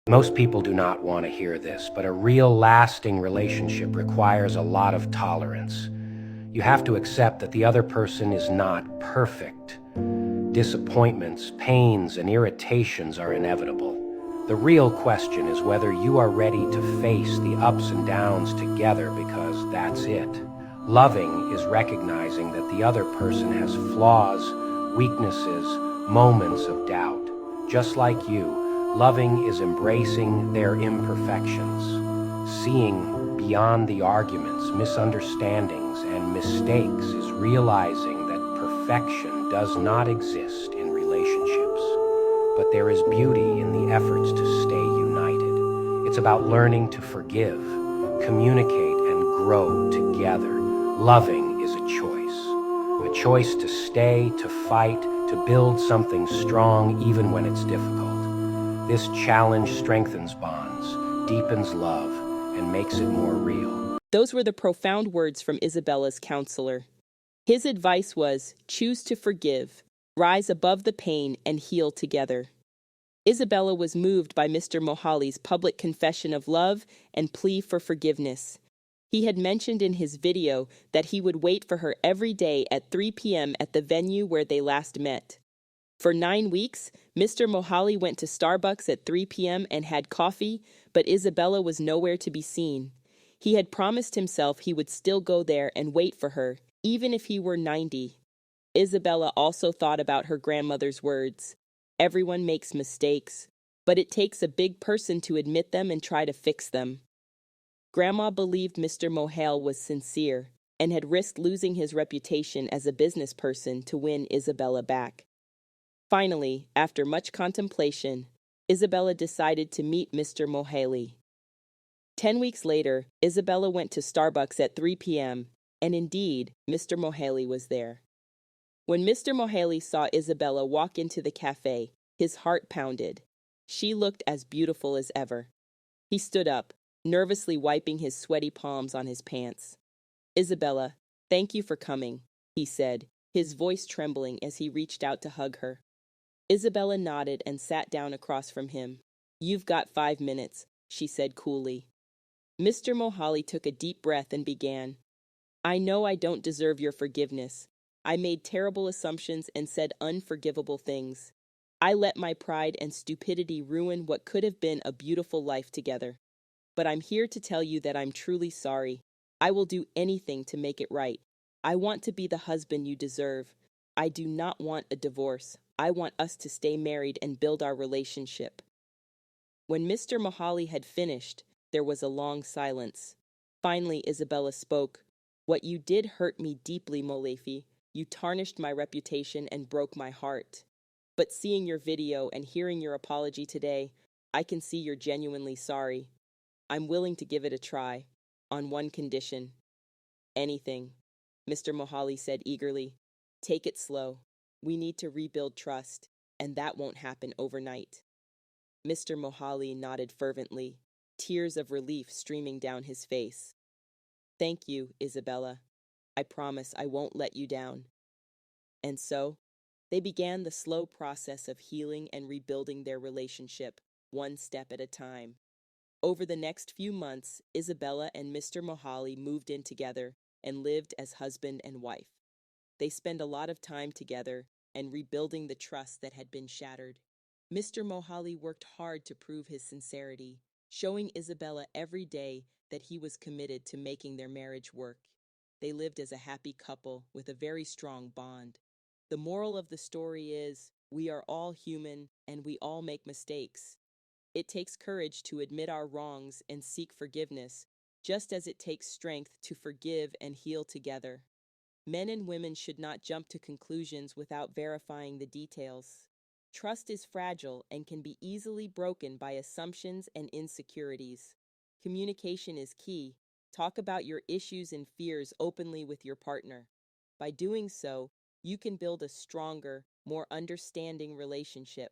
Most people do not want to hear this, but a real lasting relationship requires a lot of tolerance. You have to accept that the other person is not perfect. Disappointments, pains, and irritations are inevitable. The real question is whether you are ready to face the ups and downs together, because that's it. Loving is recognizing that the other person has flaws, weaknesses, moments of doubt. Just like you, loving is embracing their imperfections. Seeing beyond the arguments, misunderstandings, and mistakes is realizing that perfection does not exist in relationships, but there is beauty in the efforts to stay united. It's about learning to forgive, communicate, and grow together. Loving is a choice to stay, to fight, to build something strong even when it's difficult. This challenge strengthens bonds, deepens love, and makes it more real. Those were the profound words from Isabella's counselor. His advice was, choose to forgive, rise above the pain, and heal together. Isabella was moved by Mr. Mohali's public confession of love and plea for forgiveness. He had mentioned in his video that he would wait for her every day at 3 p.m. at the venue where they last met. For 9 weeks, Mr. Mohali went to Starbucks at 3 p.m. and had coffee, but Isabella was nowhere to be seen. He had promised himself he would still go there and wait for her, even if he were 90. Isabella also thought about her grandmother's words. Everyone makes mistakes, but it takes a big person to admit them and try to fix them. Grandma believed Mr. Mohale was sincere and had risked losing his reputation as a business person to win Isabella back. Finally, after much contemplation, Isabella decided to meet Mr. Mohale. 10 weeks later, Isabella went to Starbucks at 3 p.m., and indeed, Mr. Mohale was there. When Mr. Mohale saw Isabella walk into the cafe, his heart pounded. She looked as beautiful as ever. He stood up, nervously wiping his sweaty palms on his pants. "Isabella, thank you for coming," he said, his voice trembling as he reached out to hug her. Isabella nodded and sat down across from him. "You've got 5 minutes," she said coolly. Mr. Mohale took a deep breath and began. "I know I don't deserve your forgiveness. I made terrible assumptions and said unforgivable things. I let my pride and stupidity ruin what could have been a beautiful life together. But I'm here to tell you that I'm truly sorry. I will do anything to make it right. I want to be the husband you deserve. I do not want a divorce. I want us to stay married and build our relationship." When Mr. Mohale had finished, there was a long silence. Finally, Isabella spoke. "What you did hurt me deeply, Molefi. You tarnished my reputation and broke my heart. But seeing your video and hearing your apology today, I can see you're genuinely sorry. I'm willing to give it a try, on one condition." "Anything," Mr. Mohale said eagerly. "Take it slow. We need to rebuild trust, and that won't happen overnight." Mr. Mohale nodded fervently, tears of relief streaming down his face. "Thank you, Isabella. I promise I won't let you down." And so, they began the slow process of healing and rebuilding their relationship, one step at a time. Over the next few months, Isabella and Mr. Mohale moved in together and lived as husband and wife. They spent a lot of time together and rebuilding the trust that had been shattered. Mr. Mohale worked hard to prove his sincerity, showing Isabella every day that he was committed to making their marriage work. They lived as a happy couple with a very strong bond. The moral of the story is, we are all human and we all make mistakes. It takes courage to admit our wrongs and seek forgiveness, just as it takes strength to forgive and heal together. Men and women should not jump to conclusions without verifying the details. Trust is fragile and can be easily broken by assumptions and insecurities. Communication is key. Talk about your issues and fears openly with your partner. By doing so, you can build a stronger, more understanding relationship.